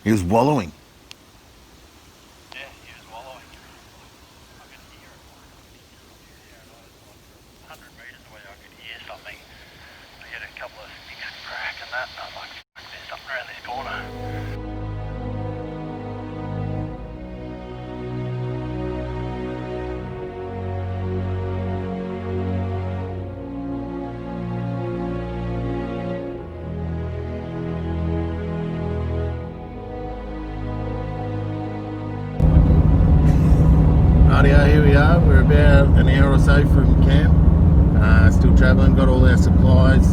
He was wallowing. Yeah, he was wallowing. I could hear it. Yeah, I was like 100 metres away. I could hear something. I get a couple of sticks crack and that, and I'm like, fuck, there's something around this corner. Rightio, here we are. We're about an hour or so from camp. Still travelling, got all our supplies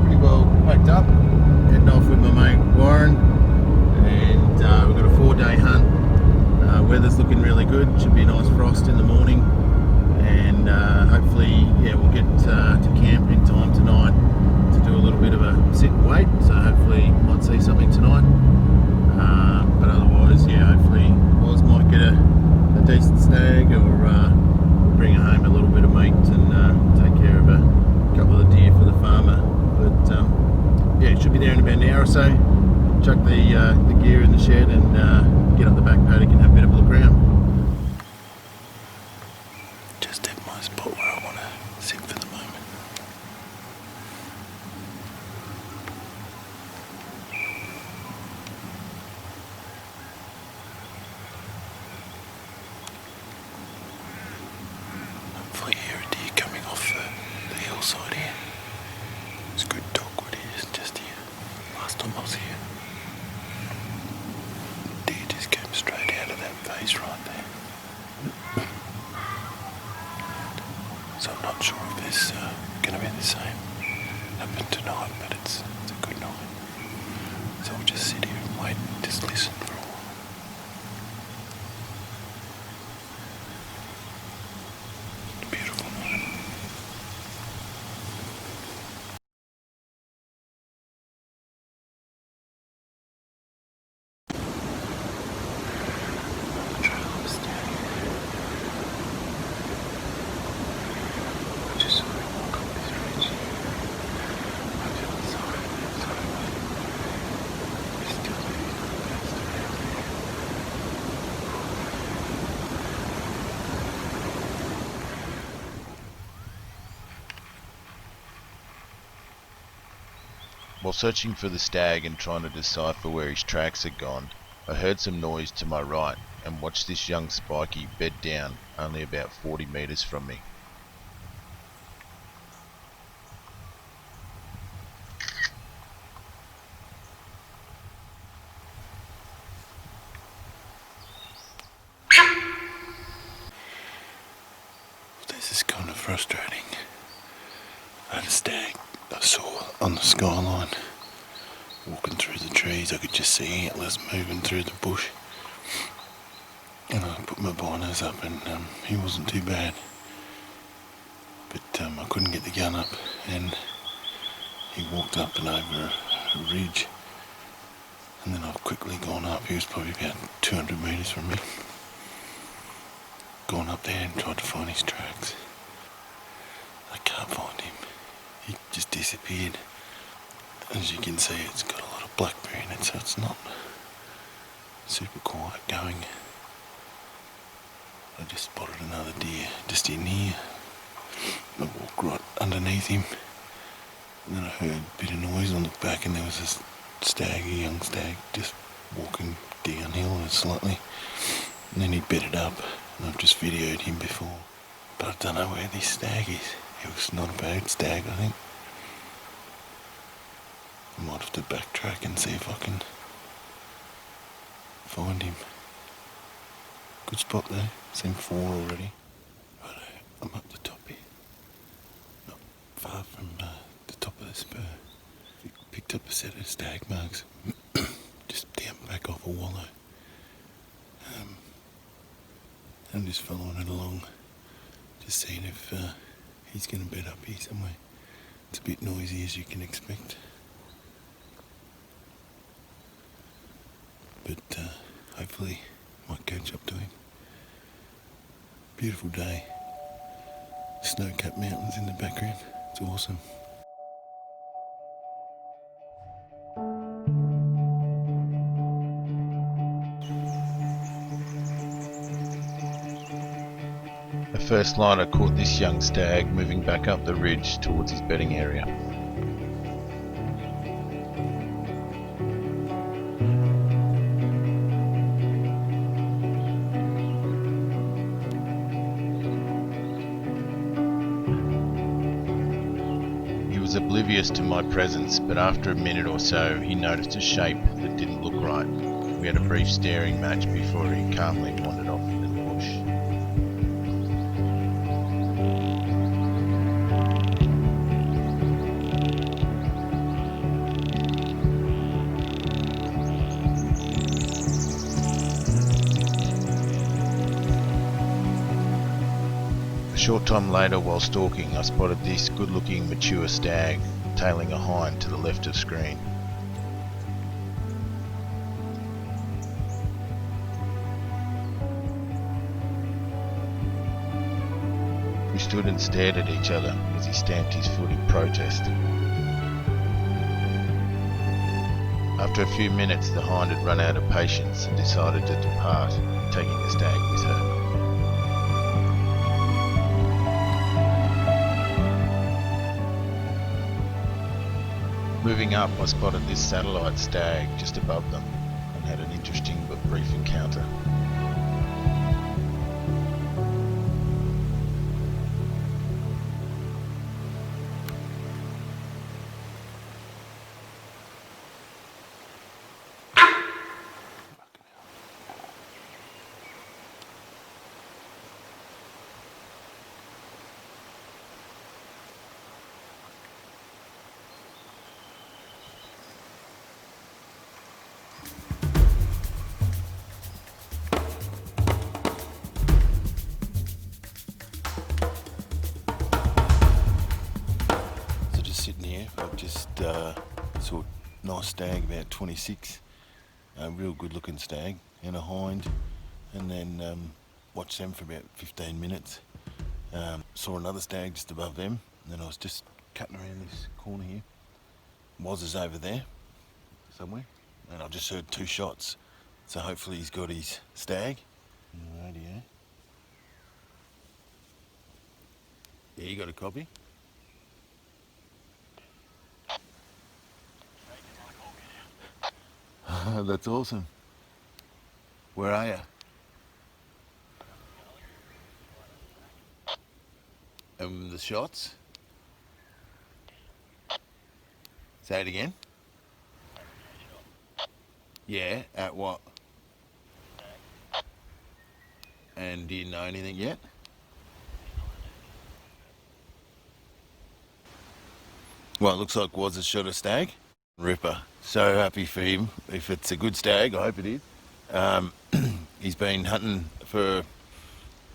pretty well packed up. Heading off with my mate Warren, and we've got a 4-day hunt. Weather's looking really good. Should be a nice frost in the morning, and hopefully, yeah, we'll get to camp in time tonight to do a little bit of a sit and wait. So hopefully, might see something tonight. But otherwise, yeah, hopefully, Oz might get a decent stag, or bring home a little bit of meat and take care of a couple of the deer for the farmer. But yeah, should be there in about an hour or so. Chuck the gear in the shed and get up the back paddock and have a bit of a look around. Just at my spot where I want to sit for the moment. Hopefully hear a deer coming off the hillside here. It's good dogwood here, just here. Last time I was here, deer just came straight out of that face right there. So I'm not sure if it's going to be the same happen tonight, but it's a good night. So we'll just sit here and wait and just listen for a while. Beautiful night. The trail of a stag. I just saw him walk up this ridge here. I feel sorry, he's still moving fast around there. While searching for the stag and trying to decipher where his tracks had gone, I heard some noise to my right and watched this young spiky bed down only about 40 metres from me. This is kind of frustrating. I had a stag I saw on the skyline, walking through the trees. I could just see antlers moving through the bush. And I put my binos up, and he wasn't too bad. But I couldn't get the gun up, and he walked up and over a ridge. And then I've quickly gone up. He was probably about 200 metres from me. Gone up there and tried to find his tracks. I can't find him. He just disappeared. As you can see, it's got a lot of blackberry in it, so it's not super quiet going. I just spotted another deer just in here. I walked right underneath him, and then I heard a bit of noise. I looked back, and there was this stag, a young stag, just walking downhill slightly. And then he bedded up, and I've just videoed him before. But I don't know where this stag is. It was not a bad stag, I think. I might have to backtrack and see if I can find him. Good spot there. Seen 4 already. Righto, I'm up the top here. Not far from the top of the spur. Picked up a set of stag marks. Just down back off a wallow. I'm just following it along. Just seeing if he's going to bed up here somewhere. It's a bit noisy, as you can expect. But hopefully might catch up to him. Beautiful day. Snow-capped mountains in the background. It's awesome. first liner caught this young stag moving back up the ridge towards his bedding area. He was oblivious to my presence, but after a minute or so he noticed a shape that didn't look right. We had a brief staring match before he calmly wandered off into the bush. A short time later, while stalking, I spotted this good-looking mature stag tailing a hind to the left of screen. We stood and stared at each other as he stamped his foot in protest. After a few minutes, the hind had run out of patience and decided to depart, taking the stag with her. Moving up, I spotted this satellite stag just above them and had an interesting but brief encounter. Sitting here, I've just saw a nice stag, about 26, a real good looking stag, and a hind, and then watched them for about 15 minutes. Saw another stag just above them, and then I was just cutting around this corner here. Woz is over there somewhere, and I've just heard 2 shots, so hopefully he's got his stag. Radio. Yeah, you got a copy? That's awesome. Where are you? And the shots? Say it again? Yeah, at what? And do you know anything yet? Well, it looks like Woz has shot a stag. Ripper. So happy for him. If it's a good stag, I hope it is. He's been hunting for,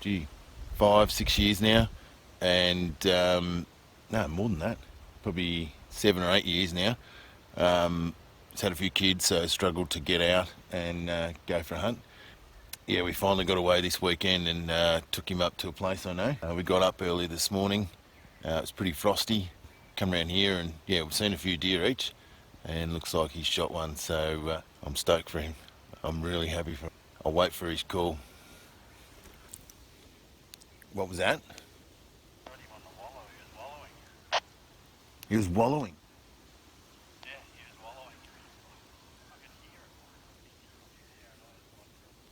5-6 years now. And, no, more than that. Probably 7 or 8 years now. He's had a few kids, so struggled to get out and go for a hunt. Yeah, we finally got away this weekend and took him up to a place I know. We got up early this morning. It was pretty frosty. Come around here and, yeah, we've seen a few deer each. And looks like he's shot one, so I'm stoked for him. I'm really happy for him. I'll wait for his call. What was that? He was wallowing. Yeah, he was wallowing. I could hear it.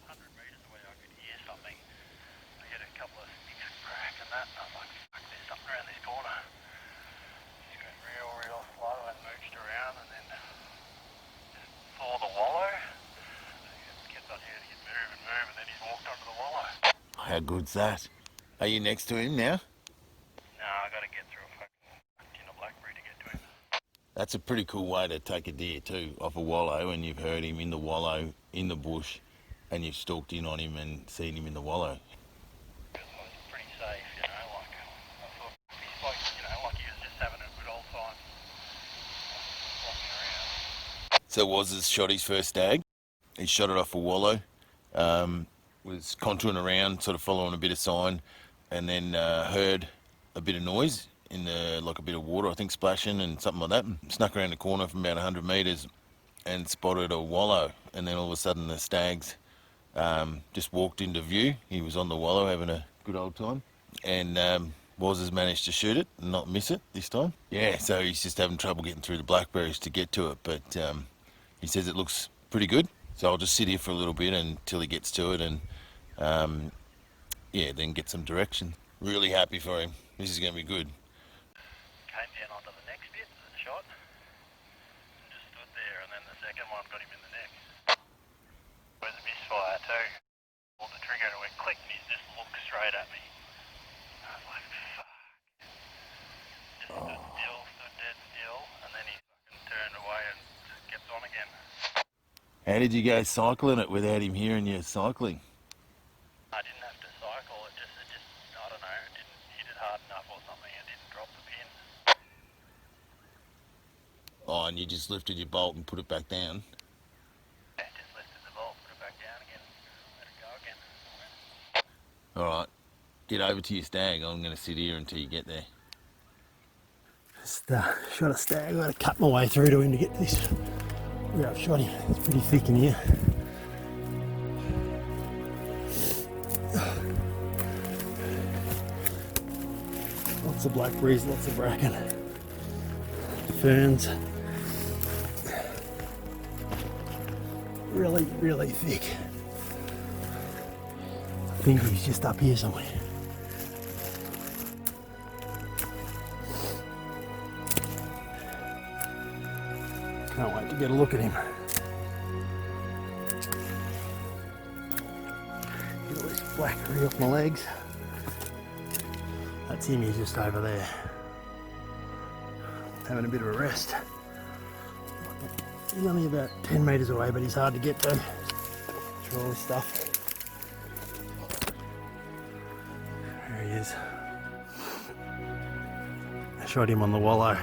100 metres away I could hear something. I had a couple of sticks crack and that, and I was like, fuck, there's something around this corner. He's going real slow and mooched around, and then just saw the wallow. He kept on hearing it move, and then he's walked onto the wallow. How good's that? Are you next to him now? No, I got to get through a fucking tin of blackberry to get to him. That's a pretty cool way to take a deer too, off a wallow, and you've heard him in the wallow, in the bush, and you've stalked in on him and seen him in the wallow. It was pretty safe, you know, like, I thought he's like, you know, like he was just having a good old time walking around. So Woz has shot his first stag. He shot it off a wallow, was contouring around, sort of following a bit of sign, and then heard a bit of noise in the, like a bit of water, I think, splashing and something like that. Snuck around the corner from about 100 metres and spotted a wallow, and then all of a sudden the stags just walked into view. He was on the wallow having a good old time. and Woz has managed to shoot it and not miss it this time. Yeah, so he's just having trouble getting through the blackberries to get to it, but he says it looks pretty good. So I'll just sit here for a little bit until he gets to it, and yeah, then get some direction. Really happy for him. This is going to be good. Came down onto the next bit of the shot and just stood there, and then the second one got him in the neck. It was a misfire too. Pulled the trigger and it went click, and he just looked straight at me. I was like, fuck. Just stood dead still, and then he fucking turned away and just kept on again. How did you go cycling it without him hearing you cycling? I didn't have to cycle, it just, I don't know, it didn't hit it hard enough or something, it didn't drop the pin. Oh, and you just lifted your bolt and put it back down? Yeah, just lifted the bolt, put it back down again, let it go again. Alright, get over to your stag. I'm going to sit here until you get there. Just shot a stag. I've got to cut my way through to him to get this. Where I've shot him. It's pretty thick in here. Lots of blackberries, lots of bracken, ferns. Really, really thick. I think he's just up here somewhere. Can't wait to get a look at him. Get all this blackberry off my legs. That's him, he's just over there. Having a bit of a rest. He's only about 10 metres away, but he's hard to get to. Through all this stuff. There he is. I shot him on the wallow.